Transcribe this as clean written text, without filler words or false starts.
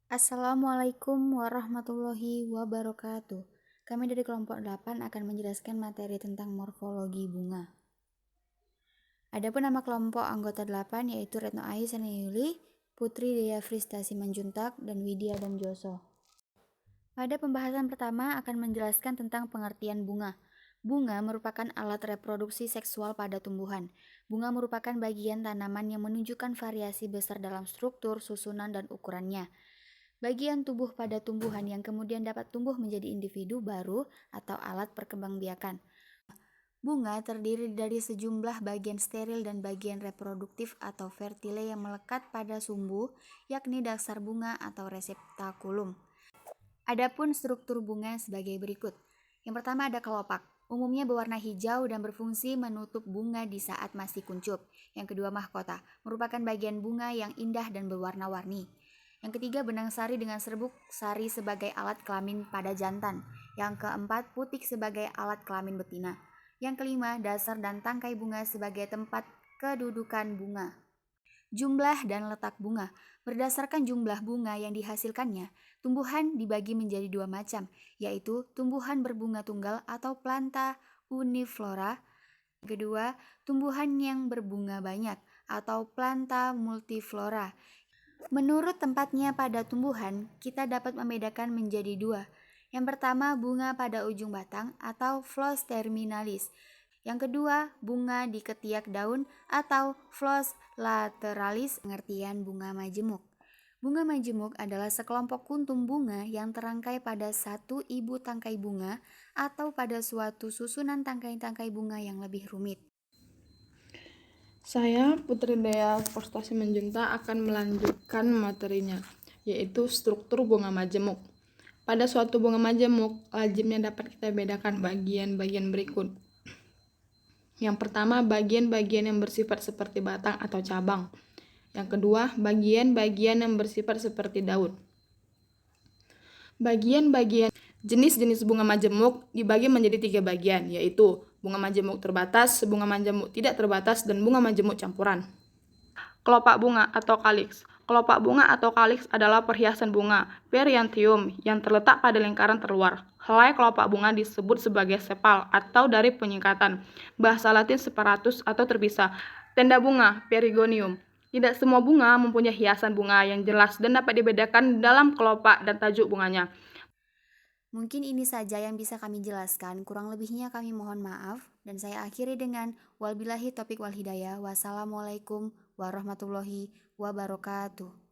Assalamualaikum warahmatullahi wabarakatuh. Kami dari kelompok 8 akan menjelaskan materi tentang morfologi bunga. Adapun nama kelompok anggota 8 yaitu Retno Aisyah Yuli, Putri Dea Frista Simanjuntak, dan Widya dan Joso. Pada pembahasan pertama akan menjelaskan tentang pengertian bunga. Bunga merupakan alat reproduksi seksual pada tumbuhan. Bunga merupakan bagian tanaman yang menunjukkan variasi besar dalam struktur, susunan, dan ukurannya. Bagian tubuh pada tumbuhan yang kemudian dapat tumbuh menjadi individu baru atau alat perkembangbiakan. Bunga terdiri dari sejumlah bagian steril dan bagian reproduktif atau fertile yang melekat pada sumbu, yakni dasar bunga atau reseptakulum. Adapun struktur bunga sebagai berikut. Yang pertama ada kelopak. Umumnya berwarna hijau dan berfungsi menutup bunga di saat masih kuncup. Yang kedua mahkota, merupakan bagian bunga yang indah dan berwarna-warni. Yang ketiga benang sari dengan serbuk sari sebagai alat kelamin pada jantan. Yang keempat putik sebagai alat kelamin betina. Yang kelima dasar dan tangkai bunga sebagai tempat kedudukan bunga. Jumlah dan letak bunga. Berdasarkan jumlah bunga yang dihasilkannya, tumbuhan dibagi menjadi dua macam, yaitu tumbuhan berbunga tunggal atau planta uniflora. Kedua, tumbuhan yang berbunga banyak atau planta multiflora. Menurut tempatnya pada tumbuhan, kita dapat membedakan menjadi dua. Yang pertama, bunga pada ujung batang atau flos terminalis. Yang kedua, bunga di ketiak daun atau flos lateralis, pengertian bunga majemuk. Bunga majemuk adalah sekelompok kuntum bunga yang terangkai pada satu ibu tangkai bunga atau pada suatu susunan tangkai-tangkai bunga yang lebih rumit. Saya, Putri Dea Frista Simanjuntak, akan melanjutkan materinya, yaitu struktur bunga majemuk. Pada suatu bunga majemuk, lazimnya dapat kita bedakan bagian-bagian berikut. Yang pertama, bagian-bagian yang bersifat seperti batang atau cabang. Yang kedua, bagian-bagian yang bersifat seperti daun. Bagian-bagian jenis-jenis bunga majemuk dibagi menjadi 3 bagian, yaitu bunga majemuk terbatas, bunga majemuk tidak terbatas, dan bunga majemuk campuran. Kelopak bunga atau kaliks. Kelopak bunga atau kaliks adalah perhiasan bunga, periantium, yang terletak pada lingkaran terluar. Helai kelopak bunga disebut sebagai sepal atau dari penyingkatan bahasa Latin separatus atau terpisah. Tenda bunga, perigonium. Tidak semua bunga mempunyai hiasan bunga yang jelas dan dapat dibedakan dalam kelopak dan tajuk bunganya. Mungkin ini saja yang bisa kami jelaskan, kurang lebihnya kami mohon maaf, dan saya akhiri dengan wabillahi taufiq wal hidayah. Wassalamualaikum warahmatullahi wabarakatuh.